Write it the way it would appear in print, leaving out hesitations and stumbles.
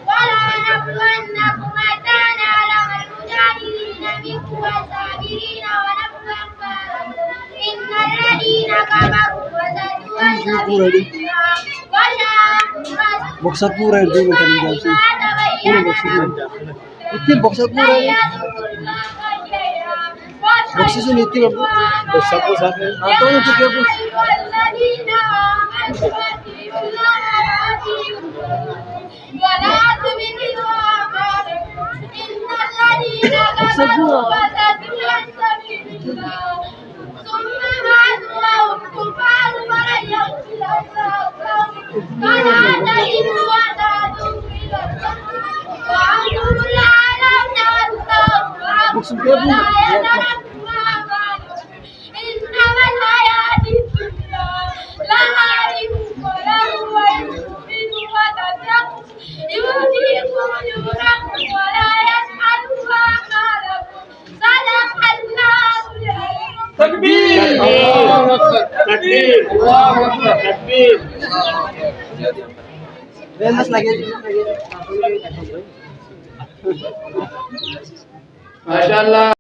ولا نبلونكم حتى نعلم المجاهدين منكم والصابرين ونبلو أخباركم إن الذين كفروا وصدوا عن سبيل الله बक्सा पूरा है दो घंटे में जाओ पूरा बक्सा इतने बक्सा पूरा है बक्से से नीति बाबू बक्सा को साथ है आता हूँ तो क्या बोल बक्सा पूरा تكبير تكبير تكبير Mas lagi Masya Allah.